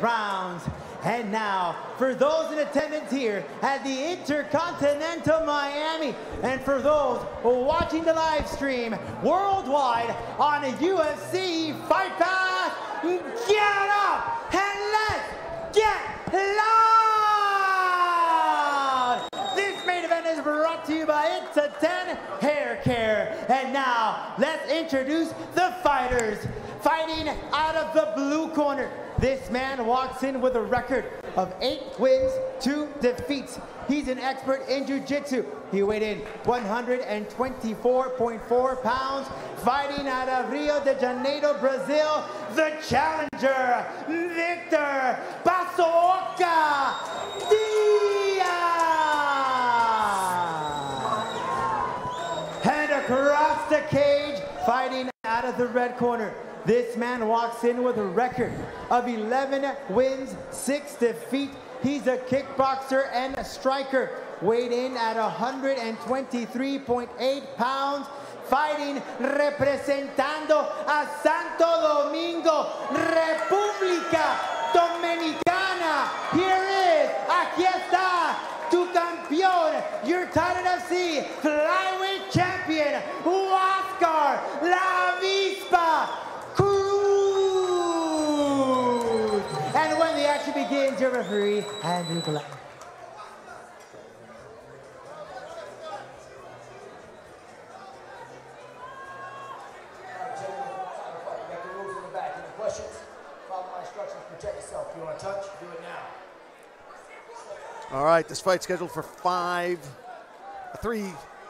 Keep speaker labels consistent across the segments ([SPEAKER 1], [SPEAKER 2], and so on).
[SPEAKER 1] rounds. And now, for those in attendance here at the Intercontinental Miami, and for those watching the live stream worldwide on a UFC Fight Pass, get up and let's get loud! This main event is brought to you by It's a 10 Hair Care. And now, let's introduce the fighters. Fighting out of the blue corner, this man walks in with a record of 8 wins, 2 defeats. He's an expert in jiu-jitsu. He weighed in 124.4 pounds, fighting out of Rio de Janeiro, Brazil, the challenger, Victor Pasoca Diaz! And across the cage, fighting out of the red corner, this man walks in with a record of 11 wins, 6 defeats. He's a kickboxer and a striker, weighed in at 123.8 pounds, fighting representando a Santo Domingo, República Dominicana. Here is, aquí está, tu campeón, your Titan FC flyweight champion, Wascar La Vispa Cruz. And when the action begins, your referee, Andrew Glenn.
[SPEAKER 2] All right, this fight's scheduled for 5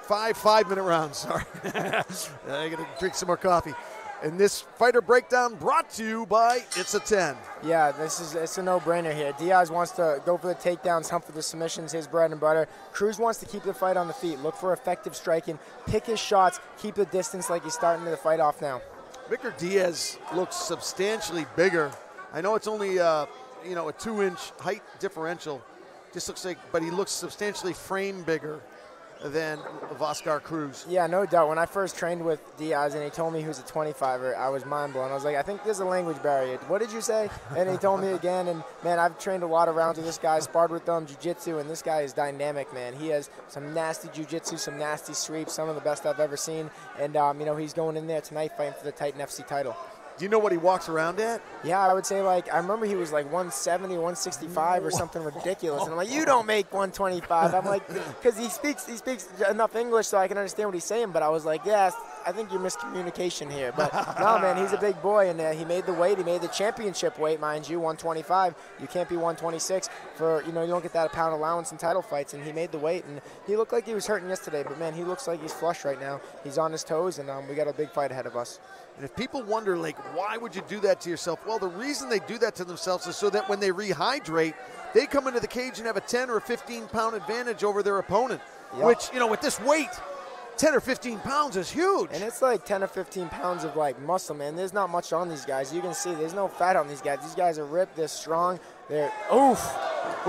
[SPEAKER 2] 5-minute rounds. Sorry, I gotta drink some more coffee. And this fighter breakdown brought to you by It's a 10.
[SPEAKER 3] Yeah, it's a no-brainer here. Diaz wants to go for the takedowns, hunt for the submissions, his bread and butter. Cruz wants to keep the fight on the feet, look for effective striking, pick his shots, keep the distance like he's starting the fight off now.
[SPEAKER 2] Victor Diaz looks substantially bigger. I know it's only a 2-inch height differential. Just looks like, but he looks substantially frame bigger than Wascar Cruz.
[SPEAKER 3] Yeah, no doubt. When I first trained with Diaz and he told me he was a 25er, I was mind blown. I was like, I think there's a language barrier. What did you say? And he told me again, and man, I've trained a lot of rounds with this guy, sparred with him, jiu-jitsu, and this guy is dynamic, man. He has some nasty jiu-jitsu, some nasty sweeps, some of the best I've ever seen. And, he's going in there tonight fighting for the Titan FC title.
[SPEAKER 2] Do you know what he walks around at?
[SPEAKER 3] Yeah, I would say, I remember he was like 170, 165 or something ridiculous. And I'm like, you don't make 125. I'm like, because he speaks enough English so I can understand what he's saying. But I was like, yeah, I think you're miscommunication here. But no, man, he's a big boy. And he made the weight. He made the championship weight, mind you, 125. You can't be 126 for, you don't get that a pound allowance in title fights. And he made the weight. And he looked like he was hurting yesterday. But, man, he looks like he's flush right now. He's on his toes. And we got a big fight ahead of us.
[SPEAKER 2] And if people wonder, why would you do that to yourself? Well, the reason they do that to themselves is so that when they rehydrate, they come into the cage and have a 10 or 15-pound advantage over their opponent, which, with this weight, 10 or 15 pounds is huge.
[SPEAKER 3] And it's like 10 or 15 pounds of, muscle, man. There's not much on these guys. You can see there's no fat on these guys. These guys are ripped. They're strong. They're, oof.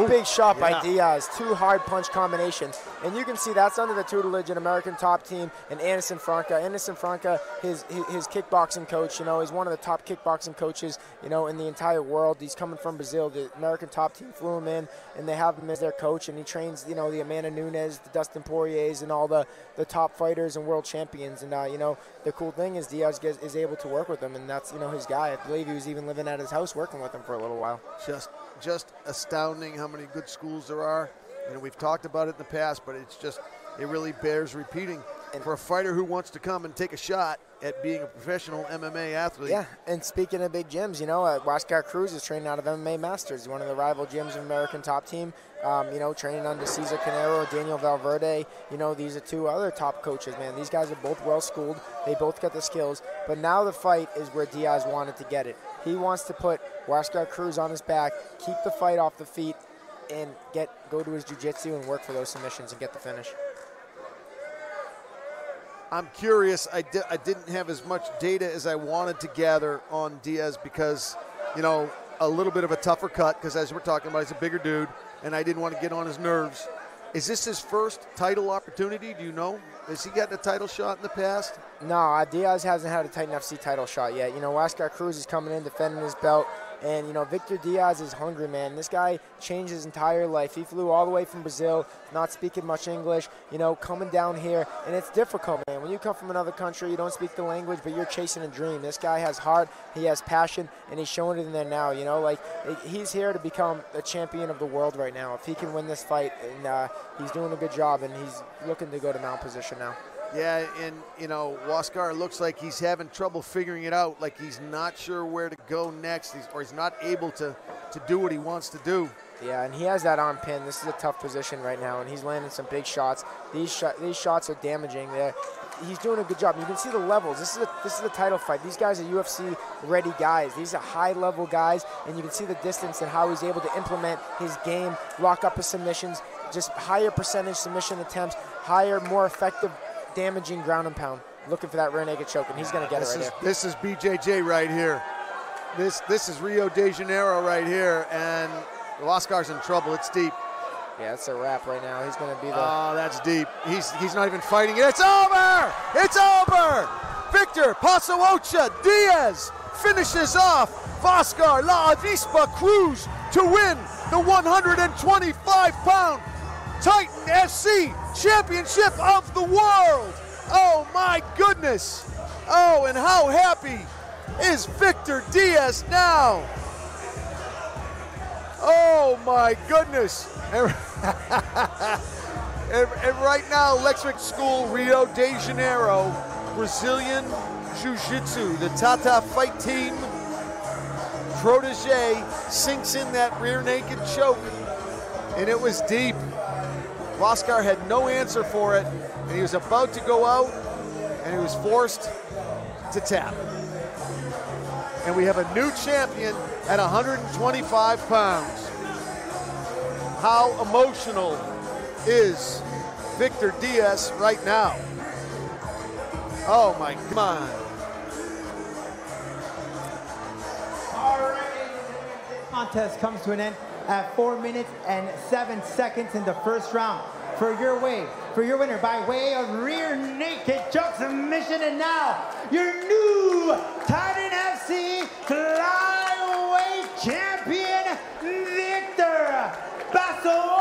[SPEAKER 3] Big shot by Diaz. 2 hard punch combinations. And you can see that's under the tutelage of American Top Team and Anderson Franca. Anderson Franca, his kickboxing coach, he's one of the top kickboxing coaches, in the entire world. He's coming from Brazil. The American Top Team flew him in, and they have him as their coach. And he trains, the Amanda Nunes, the Dustin Poiriers, and all the top fighters and world champions. And, the cool thing is Diaz is able to work with him, and that's, his guy. I believe he was even living at his house working with him for a little while.
[SPEAKER 2] Just astounding how many good schools there are. We've talked about it in the past, but it really bears repeating. And for a fighter who wants to come and take a shot at being a professional MMA athlete.
[SPEAKER 3] Yeah, and speaking of big gyms, Wascar Cruz is training out of MMA Masters, one of the rival gyms of American Top Team, training under Cesar Canero, Daniel Valverde. These are 2 other top coaches, man. These guys are both well-schooled. They both got the skills. But now the fight is where Diaz wanted to get it. He wants to put Wascar Cruz on his back, keep the fight off the feet, and go to his jiu-jitsu and work for those submissions and get the finish.
[SPEAKER 2] I'm curious. I didn't have as much data as I wanted to gather on Diaz because, a little bit of a tougher cut because, as we're talking about, he's a bigger dude, and I didn't want to get on his nerves. Is this his first title opportunity? Do you know? Has he gotten a title shot in the past?
[SPEAKER 3] No, Diaz hasn't had a Titan FC title shot yet. Wascar Cruz is coming in defending his belt. And, you know, Victor Diaz is hungry, man. This guy changed his entire life. He flew all the way from Brazil, not speaking much English, you know, coming down here. And it's difficult, man. When you come from another country, you don't speak the language, but you're chasing a dream. This guy has heart, he has passion, and he's showing it in there now, you know. Like, he's here to become the champion of the world right now. If he can win this fight, and he's doing a good job, and he's looking to go to mount position now.
[SPEAKER 2] Yeah, and, you know, Wascar looks like he's having trouble figuring it out, like he's not sure where to go next, or he's not able to do what he wants to do.
[SPEAKER 3] Yeah, and he has that arm pin. This is a tough position right now, and he's landing some big shots. These shots are damaging there. He's doing a good job. You can see the levels. This is a title fight. These guys are UFC-ready guys. These are high-level guys, and you can see the distance and how he's able to implement his game, lock up his submissions, just higher percentage submission attempts, higher, more effective damaging ground and pound, looking for that rear naked choke, and he's going to get it right here.
[SPEAKER 2] This is BJJ right here. This is Rio de Janeiro right here, and Wascar's in trouble. It's deep.
[SPEAKER 3] Yeah, it's a wrap right now. He's going to be the...
[SPEAKER 2] Oh, that's deep. He's not even fighting it. It's over! It's over! Victor Pasoocha Diaz finishes off Wascar La Avispa Cruz to win the 125-pound Titan FC Championship of the World. Oh my goodness. Oh, and how happy is Victor Diaz now? Oh my goodness. And right now, Electric School, Rio de Janeiro, Brazilian Jiu-Jitsu, the Tata Fight Team protege sinks in that rear naked choke, and it was deep. Wascar had no answer for it, and he was about to go out, and he was forced to tap. And we have a new champion at 125 pounds. How emotional is Victor Diaz right now? Oh my God.
[SPEAKER 1] All right, this contest comes to an end at 4 minutes and 7 seconds in the first round. For your winner by way of rear naked choke submission, and now your new Titan FC flyweight champion, Victor Pasoocha.